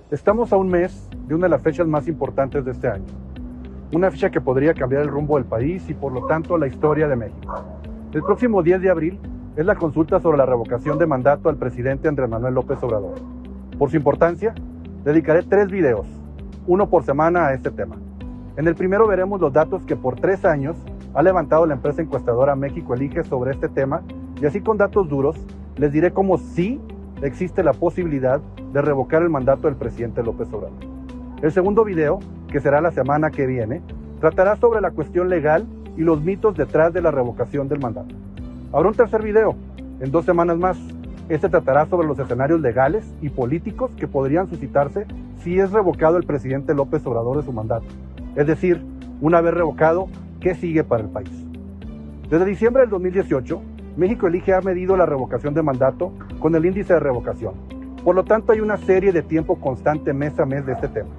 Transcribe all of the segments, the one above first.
Estamos a un mes de una de las fechas más importantes de este año. Una fecha que podría cambiar el rumbo del país y por lo tanto la historia de México. El próximo 10 de abril es la consulta sobre la revocación de mandato al presidente Andrés Manuel López Obrador. Por su importancia, dedicaré 3 videos, uno por semana a este tema. En el primero veremos los datos que por 3 años ha levantado la empresa encuestadora México Elige sobre este tema y así con datos duros les diré cómo sí existe la posibilidad de revocar el mandato del presidente López Obrador. El segundo video, que será la semana que viene, tratará sobre la cuestión legal y los mitos detrás de la revocación del mandato. Habrá un tercer video, en 2 semanas más. Este tratará sobre los escenarios legales y políticos que podrían suscitarse si es revocado el presidente López Obrador de su mandato. Es decir, una vez revocado, ¿qué sigue para el país? Desde diciembre del 2018, México Elige ha medido la revocación de mandato con el índice de revocación. Por lo tanto, hay una serie de tiempo constante mes a mes de este tema.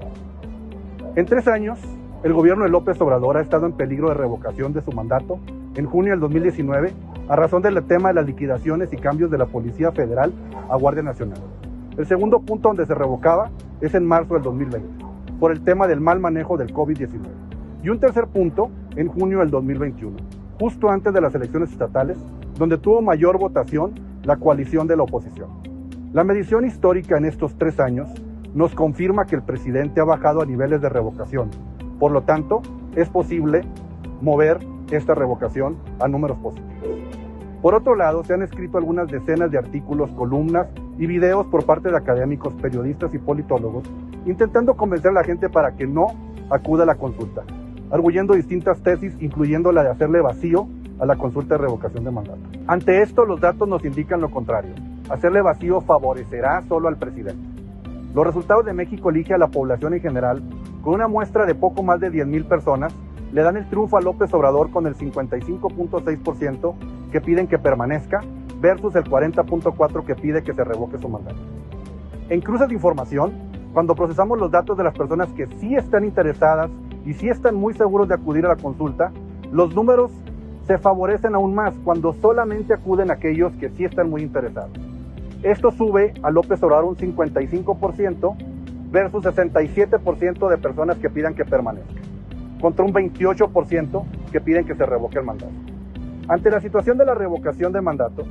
En 3 años, el gobierno de López Obrador ha estado en peligro de revocación de su mandato en junio del 2019 a razón del tema de las liquidaciones y cambios de la Policía Federal a Guardia Nacional. El segundo punto donde se revocaba es en marzo del 2020, por el tema del mal manejo del COVID-19. Y un tercer punto en junio del 2021, justo antes de las elecciones estatales, donde tuvo mayor votación la coalición de la oposición. La medición histórica en estos 3 años nos confirma que el presidente ha bajado a niveles de revocación. Por lo tanto, es posible mover esta revocación a números positivos. Por otro lado, se han escrito algunas decenas de artículos, columnas y videos por parte de académicos, periodistas y politólogos, intentando convencer a la gente para que no acuda a la consulta, arguyendo distintas tesis, incluyendo la de hacerle vacío a la consulta de revocación de mandato. Ante esto, los datos nos indican lo contrario. Hacerle vacío favorecerá solo al presidente. Los resultados de México Elige a la población en general, con una muestra de poco más de 10,000 personas, le dan el triunfo a López Obrador con el 55.6% que piden que permanezca versus el 40.4% que pide que se revoque su mandato. En cruces de información, cuando procesamos los datos de las personas que sí están interesadas y sí están muy seguros de acudir a la consulta, los números se favorecen aún más cuando solamente acuden aquellos que sí están muy interesados. Esto sube a López Obrador un 55% versus 67% de personas que pidan que permanezca, contra un 28% que piden que se revoque el mandato. Ante la situación de la revocación de mandato,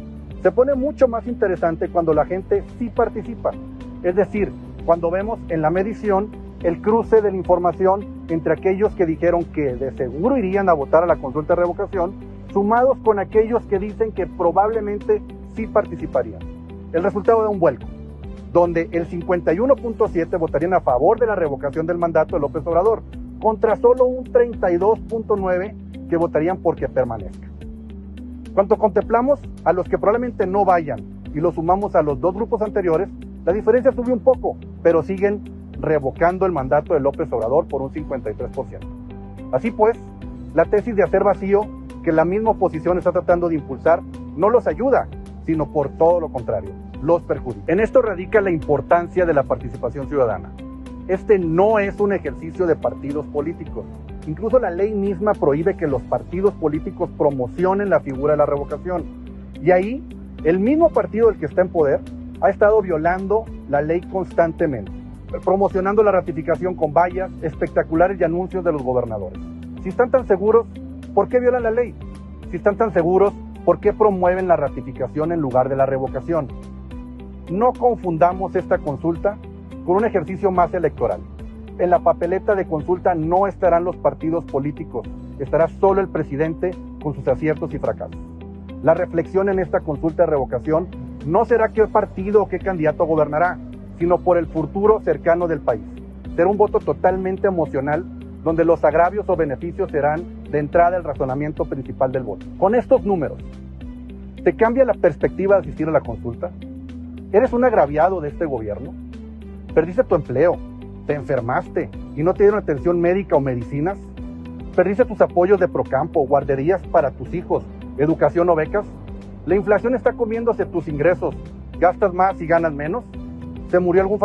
se pone mucho más interesante cuando la gente sí participa, es decir, cuando vemos en la medición el cruce de la información entre aquellos que dijeron que de seguro irían a votar a la consulta de revocación, sumados con aquellos que dicen que probablemente sí participarían. El resultado da un vuelco, donde el 51.7% votarían a favor de la revocación del mandato de López Obrador, contra solo un 32.9% que votarían porque permanezca. Cuando contemplamos a los que probablemente no vayan y los sumamos a los 2 grupos anteriores, la diferencia sube un poco, pero siguen revocando el mandato de López Obrador por un 53%. Así pues, la tesis de hacer vacío que la misma oposición está tratando de impulsar no los ayuda, sino por todo lo contrario, los perjudica. En esto radica la importancia de la participación ciudadana. Este no es un ejercicio de partidos políticos. Incluso la ley misma prohíbe que los partidos políticos promocionen la figura de la revocación. Y ahí, el mismo partido del que está en poder ha estado violando la ley constantemente, promocionando la ratificación con vallas, espectaculares y anuncios de los gobernadores. Si están tan seguros, ¿por qué violan la ley? Si están tan seguros, ¿por qué promueven la ratificación en lugar de la revocación? No confundamos esta consulta con un ejercicio más electoral. En la papeleta de consulta no estarán los partidos políticos, estará solo el presidente con sus aciertos y fracasos. La reflexión en esta consulta de revocación no será qué partido o qué candidato gobernará, sino por el futuro cercano del país. Será un voto totalmente emocional, donde los agravios o beneficios serán de entrada el razonamiento principal del voto. Con estos números, ¿te cambia la perspectiva de asistir a la consulta? ¿Eres un agraviado de este gobierno? ¿Perdiste tu empleo? ¿Te enfermaste y no te dieron atención médica o medicinas? ¿Perdiste tus apoyos de Procampo, guarderías para tus hijos, educación o becas? ¿La inflación está comiéndose tus ingresos? ¿Gastas más y ganas menos? ¿Se murió algún